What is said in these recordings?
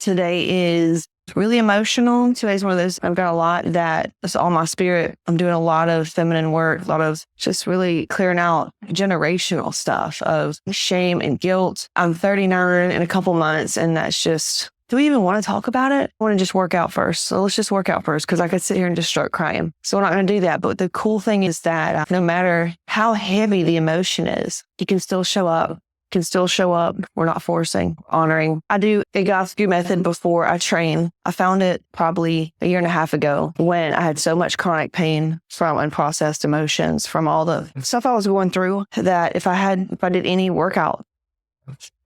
Today is really emotional. Today's one of those, I've got a lot that is on my spirit. I'm doing a lot of feminine work, a lot of just really clearing out generational stuff of shame and guilt. I'm 39 in a couple months, and that's just, do we even want to talk about it? I want to just work out first. So let's just work out first, because I could sit here and just start crying. So we're not going to do that. But the cool thing is that no matter how heavy the emotion is, you can still show up. We're not forcing, honoring. I do Egoscue method before I train. I found it probably a year and a half ago when I had so much chronic pain from unprocessed emotions, from all the stuff I was going through, that if I did any workout,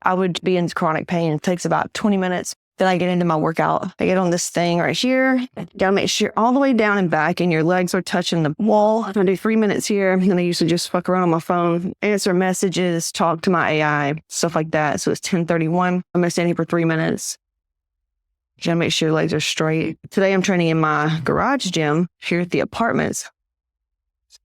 I would be in chronic pain. It takes about 20 minutes. Then I get into my workout. I get on this thing right here. Gotta make sure all the way down and back, and your legs are touching the wall. I'm gonna do 3 minutes here. And then I usually just fuck around on my phone, answer messages, talk to my AI, stuff like that. So it's 10:31. I'm gonna stand here for 3 minutes. You gotta make sure your legs are straight. Today I'm training in my garage gym here at the apartments,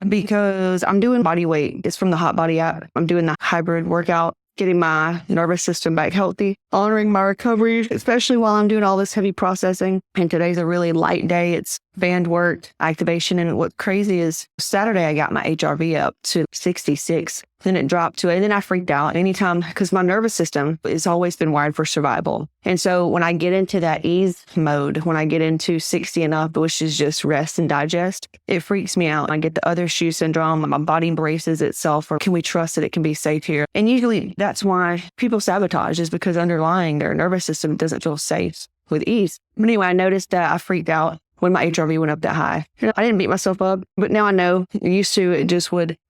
because I'm doing body weight. It's from the HOTBODY app. I'm doing the hybrid workout, getting my nervous system back healthy, honoring my recovery, especially while I'm doing all this heavy processing. And today's a really light day. It's band work, activation. And what's crazy is Saturday, I got my HRV up to 66. Then it dropped to it. And then I freaked out anytime, because my nervous system has always been wired for survival. And so when I get into that ease mode, when I get into 60 and up, which is just rest and digest, it freaks me out. I get the other shoe syndrome. My body braces itself, or can we trust that it can be safe here? And usually that's why people sabotage, is because underlying their nervous system doesn't feel safe with ease. But anyway, I noticed that I freaked out when my HRV went up that high. I didn't beat myself up, but now I know. Used to,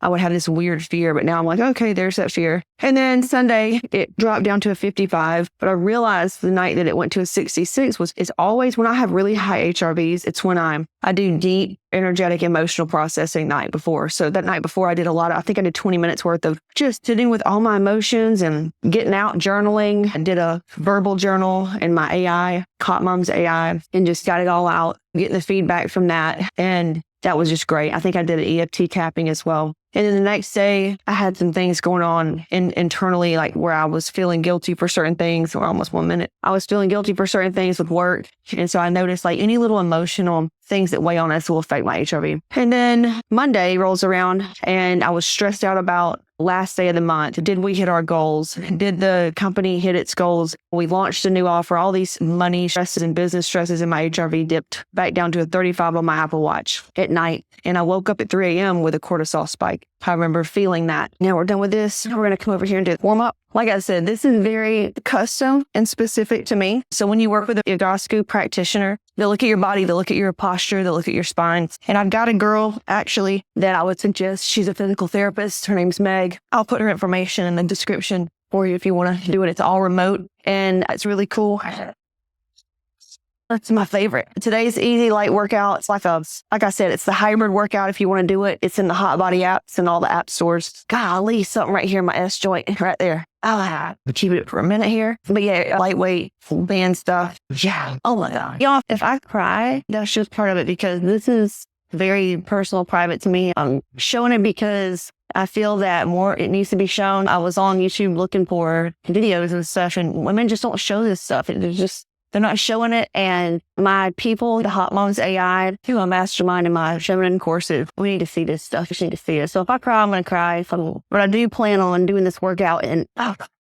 I would have this weird fear, but now I'm like, okay, there's that fear. And then Sunday, it dropped down to a 55, but I realized the night that it went to a 66 it's always when I have really high HRVs, it's when I do deep, energetic, emotional processing night before. So that night before, I did I think I did 20 minutes worth of just sitting with all my emotions and getting out, journaling. I did a verbal journal in my AI, Caught Mom's AI, and just got it all out, getting the feedback from that. And that was just great. I think I did an EFT tapping as well. And then the next day, I had some things going on internally, like where I was feeling guilty for certain things, or almost 1 minute. I was feeling guilty for certain things with work. And so I noticed like any little emotional things that weigh on us will affect my HRV. And then Monday rolls around, and I was stressed out about last day of the month. Did we hit our goals? Did the company hit its goals? We launched a new offer. All these money stresses and business stresses in my HRV dipped back down to a 35 on my Apple Watch at night. And I woke up at 3 a.m. with a cortisol spike. I remember feeling that. Now we're done with this. We're going to come over here and do a warm up. Like I said, this is very custom and specific to me. So when you work with an Egoscue practitioner, they'll look at your body, they'll look at your posture, they'll look at your spine. And I've got a girl, actually, that I would suggest. She's a physical therapist. Her name's Meg. I'll put her information in the description for you if you want to do it. It's all remote, and it's really cool. That's my favorite. Today's easy, light workout. It's like I said, it's the hybrid workout. If you want to do it, it's in the HOTBODY app. It's in all the app stores. Golly, something right here in my S joint, right there. I'll keep it for a minute here. But yeah, lightweight, full band stuff. Yeah. Oh my God. Y'all, if I cry, that's just part of it, because this is very personal, private to me. I'm showing it because I feel that it needs to be shown. I was on YouTube looking for videos and stuff, and women just don't show this stuff. They're not showing it. And my people, the Hot Moms AI, who I mastermind in my feminine courses, we need to see this stuff. We need to see it. So if I cry, I'm going to cry. But I do plan on doing this workout. And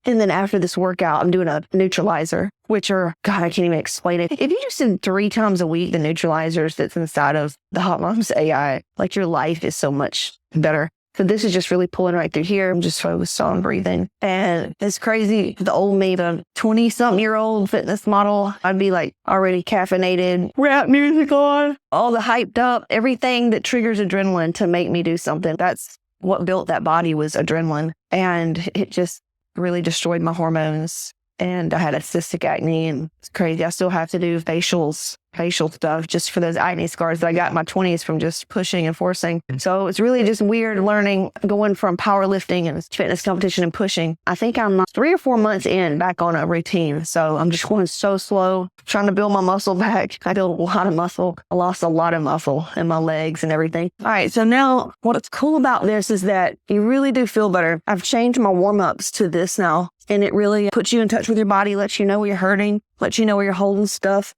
then after this workout, I'm doing a neutralizer, which are, God, I can't even explain it. If you just did 3 times a week, the neutralizers that's inside of the Hot Moms AI, like your life is so much better. So this is just really pulling right through here. I'm just focused on breathing. And it's crazy. The old me, the 20-something-year-old fitness model, I'd be like already caffeinated, rap music on, all the hyped up, everything that triggers adrenaline to make me do something. That's what built that body, was adrenaline. And it just really destroyed my hormones. And I had a cystic acne, and it's crazy. I still have to do facial stuff just for those acne scars that I got in my 20s from just pushing and forcing. So it's really just weird learning, going from powerlifting and fitness competition and pushing. I think I'm 3 or 4 months in back on a routine. So I'm just going so slow, trying to build my muscle back. I built a lot of muscle. I lost a lot of muscle in my legs and everything. All right. So now what's cool about this is that you really do feel better. I've changed my warm-ups to this now. And it really puts you in touch with your body, lets you know where you're hurting, lets you know where you're holding stuff.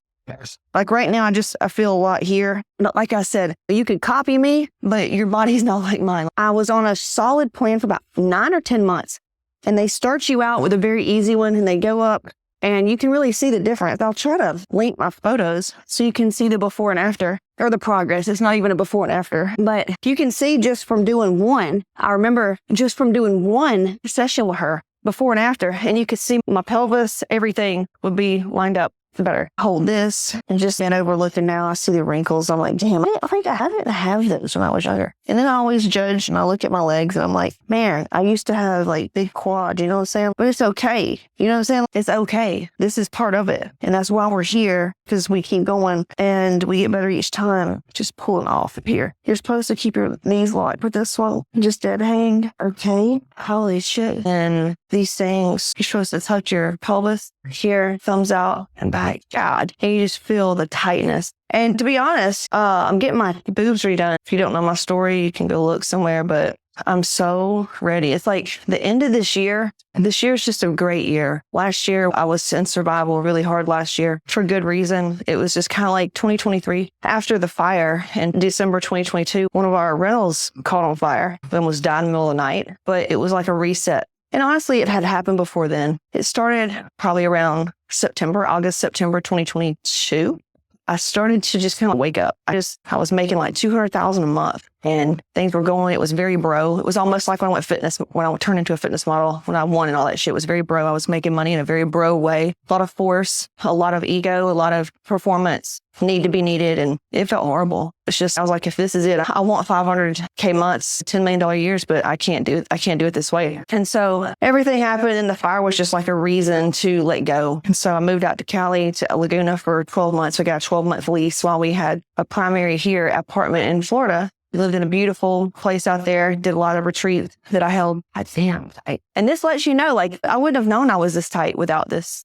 Like right now, I feel a lot here. Like I said, you could copy me, but your body's not like mine. I was on a solid plan for about 9 or 10 months. And they start you out with a very easy one and they go up and you can really see the difference. I'll try to link my photos so you can see the before and after or the progress. It's not even a before and after, but you can see just from doing one. I remember just from doing one session with her before and after, and you could see my pelvis, everything would be lined up better. Hold this and just bend over looking now. I see the wrinkles. I'm like, damn, I think I didn't have those when I was younger. And then I always judge and I look at my legs and I'm like, man, I used to have like big quads, you know what I'm saying? But it's okay. You know what I'm saying? It's okay. This is part of it. And that's why we're here, because we keep going and we get better each time. Just pulling off of here. You're supposed to keep your knees locked with this one. Just dead hang. Okay. Holy shit. And these things, you're supposed to touch your pelvis here, thumbs out and back. God. And you just feel the tightness. And to be honest, I'm getting my boobs redone. If you don't know my story, you can go look somewhere, but I'm so ready. It's like the end of this year. This year is just a great year. Last year, I was in survival really hard last year for good reason. It was just kind of like 2023. After the fire in December 2022, one of our rentals caught on fire and was died in the middle of the night. But it was like a reset. And honestly, it had happened before then. It started probably around August, September 2022. I started to just kind of wake up. I was making like $200,000 a month and things were going. It was very bro. It was almost like when I turned into a fitness model, when I won and all that shit. It was very bro. I was making money in a very bro way. A lot of force, a lot of ego, a lot of performance need to be needed. And it felt horrible. It's just, I was like, if this is it, I want 500K months, $10 million years, but I can't do it. I can't do it this way. And so everything happened and the fire was just like a reason to let go. And so I moved out to Cali, to Laguna for 12 months. We got a 12-month lease while we had a primary here apartment in Florida. We lived in a beautiful place out there, did a lot of retreats that I held. Damn tight. And this lets you know, like, I wouldn't have known I was this tight without this.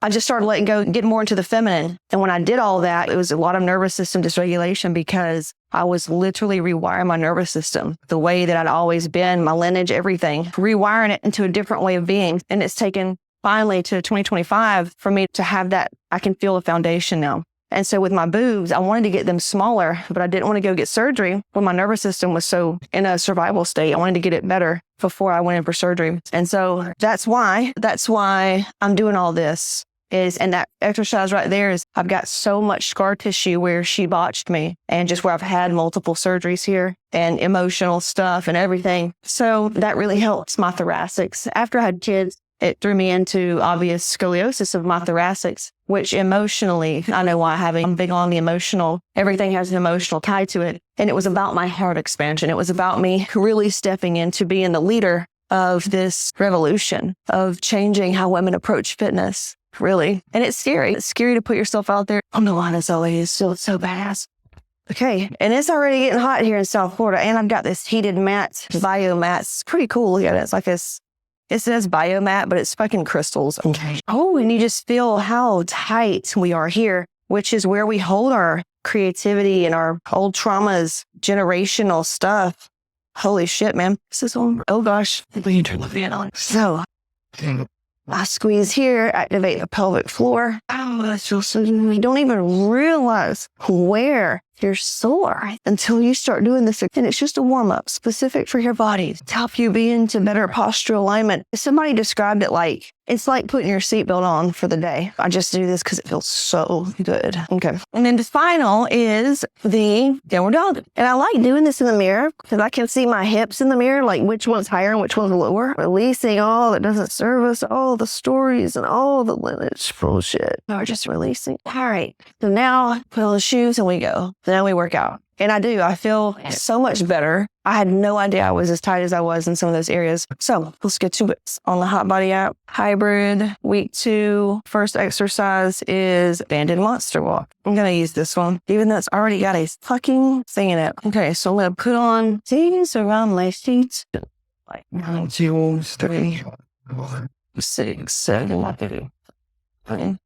I just started letting go, getting more into the feminine. And when I did all that, it was a lot of nervous system dysregulation because I was literally rewiring my nervous system, the way that I'd always been, my lineage, everything, rewiring it into a different way of being. And it's taken finally to 2025 for me to have that. I can feel a foundation now. And so with my boobs, I wanted to get them smaller, but I didn't want to go get surgery when my nervous system was so in a survival state. I wanted to get it better before I went in for surgery. And so that's why I'm doing all this. And that exercise right there is, I've got so much scar tissue where she botched me and just where I've had multiple surgeries here and emotional stuff and everything. So that really helps my thoracics. After I had kids, it threw me into obvious scoliosis of my thoracics, which emotionally, I know why I'm big on the emotional. Everything has an emotional tie to it. And it was about my heart expansion. It was about me really stepping into being the leader of this revolution of changing how women approach fitness. Really. And it's scary. It's scary to put yourself out there on the line as always. Still, it's so badass. Okay. And it's already getting hot here in South Florida. And I've got this heated mat, biomat. It's pretty cool. Look at it. It's like this. It says biomat, but it's fucking crystals. Okay. Oh, and you just feel how tight we are here, which is where we hold our creativity and our old traumas, generational stuff. Holy shit, man. This is on. Oh gosh. Let me turn the fan on. So. I squeeze here, activate the pelvic floor. Oh, that's just so you don't even realize where you're sore until you start doing this. And it's just a warm-up specific for your body to help you be into better postural alignment. Somebody described it like, it's like putting your seatbelt on for the day. I just do this because it feels so good. Okay. And then the final is the downward dog. And I like doing this in the mirror because I can see my hips in the mirror, like which one's higher and which one's lower. Releasing all that doesn't serve us, all the stories and all the lineage bullshit. We're just releasing. All right. So now put on the shoes and we go. Then we work out. And I feel so much better. I had no idea I was as tight as I was in some of those areas. So let's get to it. On the HOTBODY app, hybrid, week 2, first exercise is banded monster walk. I'm going to use this one, even though it's already got a fucking thing in it. Okay, so I'm going to put on these around my feet. Like 1, 2, 3, 4, 6, 7, 8.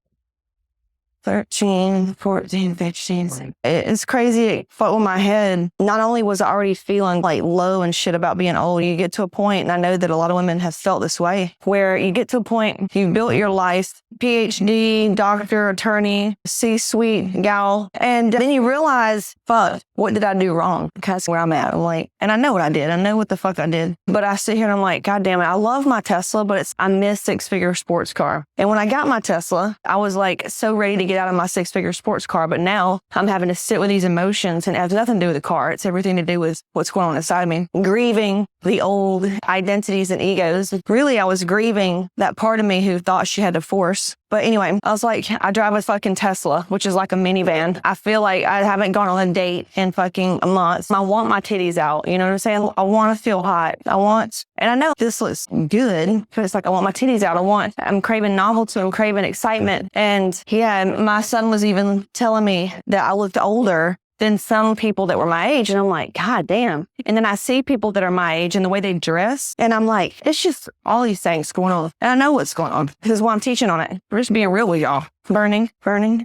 13, 14, 15. It's crazy. It fucked with my head. Not only was I already feeling like low and shit about being old, you get to a point, and I know that a lot of women have felt this way, where you get to a point, you've built your life, PhD, doctor, attorney, C-suite gal, and then you realize, fuck, what did I do wrong? That's where I'm at. I'm like, and I know what I did. I know what the fuck I did. But I sit here and I'm like, God damn it, I love my Tesla, but I miss six-figure sports car. And when I got my Tesla, I was like so ready to get out of my six-figure sports car. But now I'm having to sit with these emotions, and it has nothing to do with the car. It's everything to do with what's going on inside of me. Grieving the old identities and egos. Really, I was grieving that part of me who thought she had to force. But anyway, I was like, I drive a fucking Tesla, which is like a minivan. I feel like I haven't gone on a date in fucking a month. I want my titties out. You know what I'm saying? I want to feel hot. And I know this looks good, but it's like, I want my titties out. I'm craving novelty. I'm craving excitement. And yeah, my son was even telling me that I looked older than some people that were my age. And I'm like, God damn. And then I see people that are my age and the way they dress. And I'm like, it's just all these things going on. And I know what's going on. This is why I'm teaching on it. We're just being real with y'all. Burning,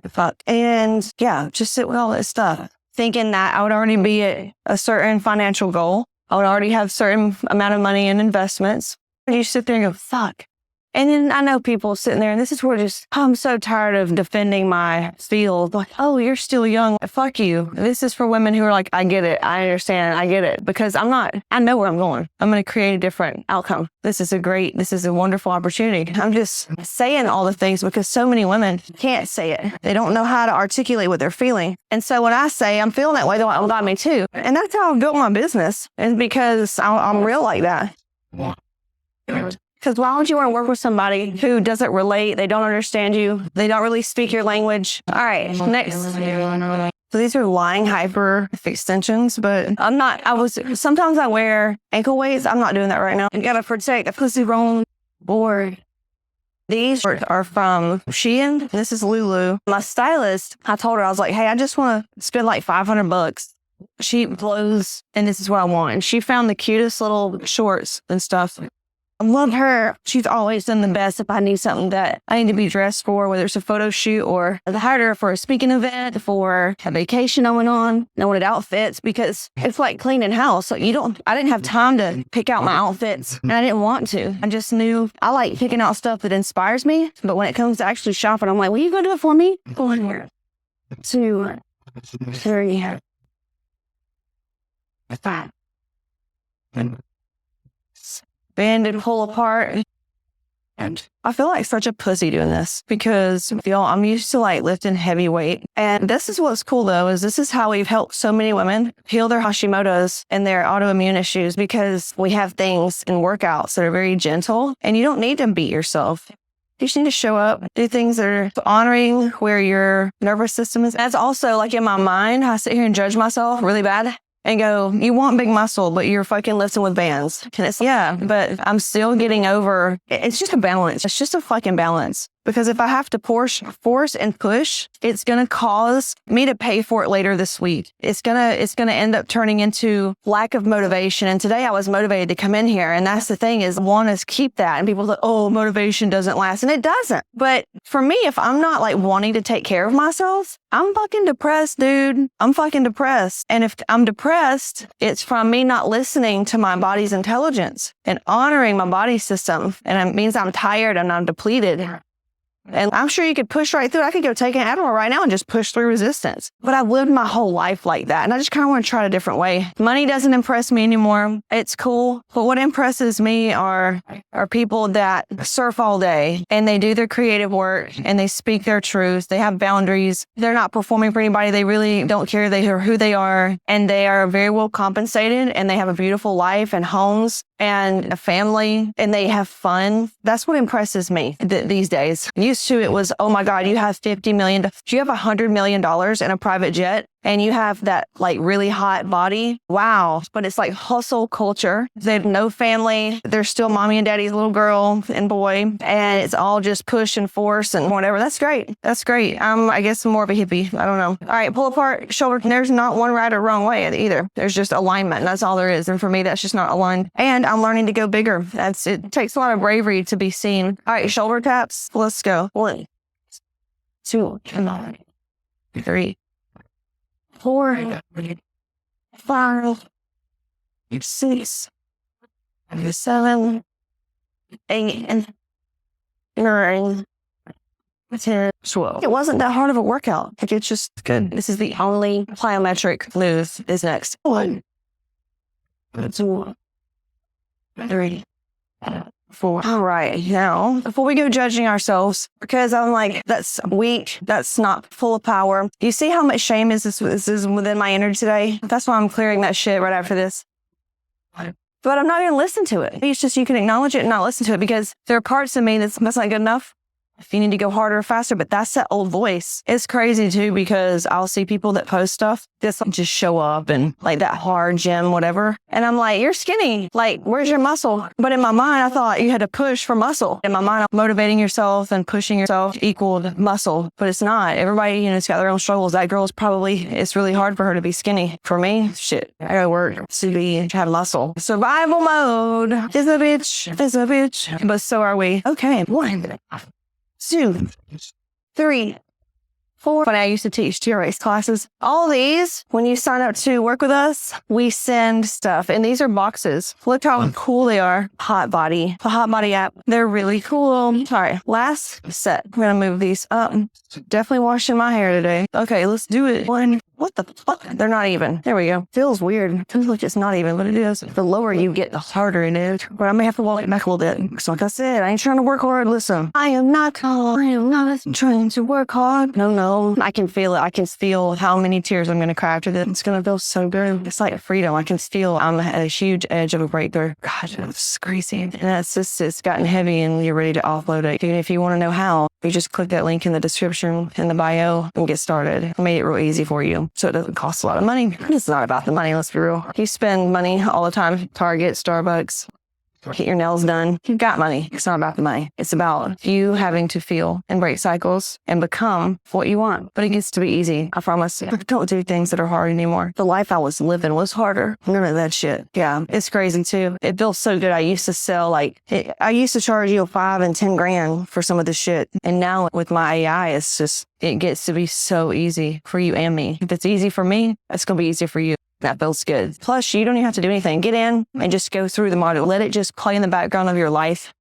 fuck. And yeah, just sit with all this stuff. Thinking that I would already be at a certain financial goal. I would already have a certain amount of money in investments. And you sit there and go, fuck. And then I know people sitting there, and this is where I'm so tired of defending my field. Like, oh, you're still young. Fuck you. This is for women who are like, I get it. I understand. I get it. Because I know where I'm going. I'm going to create a different outcome. This is a wonderful opportunity. I'm just saying all the things because so many women can't say it. They don't know how to articulate what they're feeling. And so when I say I'm feeling that way, they're like, oh, got me too. And that's how I built my business. And because I'm real like that. Because why would you want to work with somebody who doesn't relate? They don't understand you. They don't really speak your language. All right, next. So these are lying hyper extensions, but sometimes I wear ankle weights. I'm not doing that right now. You gotta protect the pussy wrong board. These are from Shein. This is Lulu. My stylist, I told her, I was like, hey, I just want to spend like $500. She blows, and this is what I want. And she found the cutest little shorts and stuff. I love her. She's always done the best if I need something that I need to be dressed for, whether it's a photo shoot or I hired her for a speaking event, for a vacation I went on. I wanted outfits because it's like cleaning house. So I didn't have time to pick out my outfits, and I didn't want to. I just knew I like picking out stuff that inspires me. But when it comes to actually shopping, I'm like, will you go do it for me? 1, 2, 3, 5. Bend and pull apart. And I feel like such a pussy doing this because I'm used to like lifting heavy weight. And this is what's cool though, is this is how we've helped so many women heal their Hashimoto's and their autoimmune issues, because we have things in workouts that are very gentle and you don't need to beat yourself. You just need to show up, do things that are honoring where your nervous system is. That's also like in my mind, I sit here and judge myself really bad. And go, you want big muscle, but you're fucking lifting with bands. And it's yeah, but I'm still getting over. It's just a balance. It's just a fucking balance. Because if I have to force and push, it's going to cause me to pay for it later this week. It's going to end up turning into lack of motivation. And today I was motivated to come in here. And that's the thing is, want to keep that. And people say, oh, motivation doesn't last. And it doesn't. But for me, if I'm not like wanting to take care of myself, I'm fucking depressed, dude. I'm fucking depressed. And if I'm depressed, it's from me not listening to my body's intelligence and honoring my body system. And it means I'm tired and I'm depleted. And I'm sure you could push right through it. I could go take an Adderall right now and just push through resistance. But I've lived my whole life like that. And I just kind of want to try it a different way. Money doesn't impress me anymore. It's cool. But what impresses me are people that surf all day and they do their creative work and they speak their truth. They have boundaries. They're not performing for anybody. They really don't care. They are who they are. And they are very well compensated and they have a beautiful life and homes and a family and they have fun. That's what impresses me these days. Used to it was, oh my God, you have $50 million. Do you have $100 million in a private jet? And you have that like really hot body. Wow. But it's like hustle culture. They have no family. They're still mommy and daddy's little girl and boy. And it's all just push and force and whatever. That's great. That's great. I guess I'm more of a hippie. I don't know. All right. Pull apart shoulder. There's not one right or wrong way either. There's just alignment. And that's all there is. And for me, that's just not aligned. And I'm learning to go bigger. It takes a lot of bravery to be seen. All right. Shoulder taps. Let's go. 1, 2, 3, 4, 5, 6, 7, 8, 9, 10, 12. It wasn't that hard of a workout. Like, it's just good. This is the only plyometric move is next. 1, 2, 3, 4. All right. Now, before we go judging ourselves, because I'm like, that's weak. That's not full of power. Do you see how much shame is this is within my energy today? That's why I'm clearing that shit right after this. But I'm not going to listen to it. It's just you can acknowledge it and not listen to it because there are parts of me that's not good enough. If you need to go harder or faster, but that's that old voice. It's crazy too because I'll see people that post stuff that just show up and like that hard gym, whatever. And I'm like, you're skinny. Like, where's your muscle? But in my mind, I thought you had to push for muscle. In my mind, motivating yourself and pushing yourself equaled muscle, but it's not. Everybody, it's got their own struggles. That girl's it's really hard for her to be skinny. For me, shit, I gotta work to have muscle. Survival mode is a bitch. But so are we. Okay, 1, 2, 3, 4. When I used to teach TRX classes, all these, when you sign up to work with us, we send stuff. And these are boxes. Look how cool they are. HOTBODY, the HOTBODY app. They're really cool. All right, last set. I'm going to move these up. Definitely washing my hair today. Okay, let's do it. 1. What the fuck? They're not even. There we go. Feels weird. Feels like it's not even, but it is. The lower you get, the harder it is. But I may have to walk it back a little bit. So like I said, I ain't trying to work hard. Listen, I am not trying to work hard. No. I can feel it. I can feel how many tears I'm going to cry after this. It's going to feel so good. It's like freedom. I can feel I'm at a huge edge of a breakthrough. God, it's crazy. And that's just, it's gotten heavy and you're ready to offload it. Even if you want to know how, you just click that link in the description in the bio and get started. I made it real easy for you. So it doesn't cost a lot of money. It's not about the money, let's be real. You spend money all the time. Target, Starbucks, get your nails done. You've got money. It's not about the money. It's about you having to feel and break cycles and become what you want. But it gets to be easy. I promise. Don't do things that are hard anymore. The life I was living was harder. None of that shit. Yeah, it's crazy too. It feels so good. I used to sell I used to charge you 5 and 10 grand for some of this shit. And now with my AI, it's just, it gets to be so easy for you and me. If it's easy for me, it's going to be easy for you. That feels good. Plus, you don't even have to do anything. Get in and just go through the module. Let it just play in the background of your life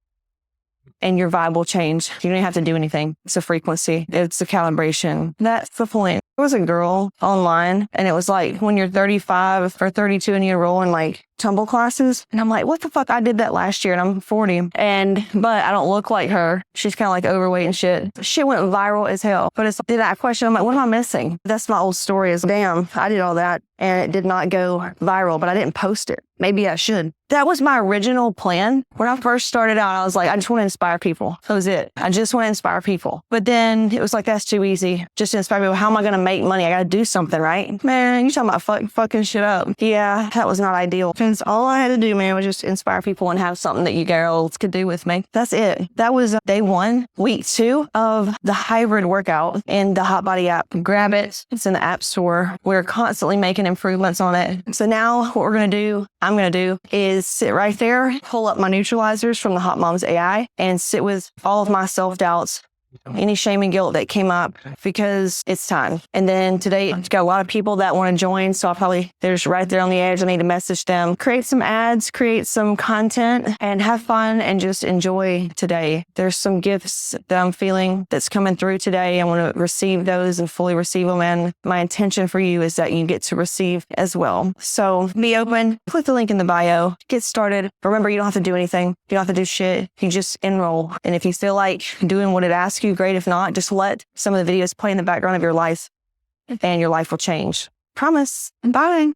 and your vibe will change. You don't even have to do anything. It's a frequency. It's a calibration. That's the point. There was a girl online and it was like when you're 35 or 32 and you enroll in like tumble classes. And I'm like, what the fuck? I did that last year and I'm 40. But I don't look like her. She's kind of like overweight and shit. Shit went viral as hell. But it's that question. I'm like, what am I missing? That's my old story is, damn, I did all that and it did not go viral, but I didn't post it. Maybe I should. That was my original plan. When I first started out, I was like, I just want to inspire people. That was it. I just want to inspire people. But then it was like, that's too easy. Just to inspire people. How am I going to make money? I got to do something, right? Man, you talking about fucking shit up. Yeah, that was not ideal. Because all I had to do, man, was just inspire people and have something that you girls could do with me. That's it. That was day 1, week 2 of the hybrid workout in the HOTBODY app. Grab it. It's in the app store. We're constantly making improvements on it. So now what I'm going to do is sit right there, pull up my neutralizers from the Hot Moms AI and sit with all of my self-doubts, any shame and guilt that came up because it's time. And then today, I've got a lot of people that want to join. So they're just right there on the edge. I need to message them, create some ads, create some content and have fun and just enjoy today. There's some gifts that I'm feeling that's coming through today. I want to receive those and fully receive them. And my intention for you is that you get to receive as well. So be open, click the link in the bio, get started. Remember, you don't have to do anything. You don't have to do shit. You just enroll. And if you feel like doing what it asks you, great. If not, just let some of the videos play in the background of your life and your life will change. Promise. Bye.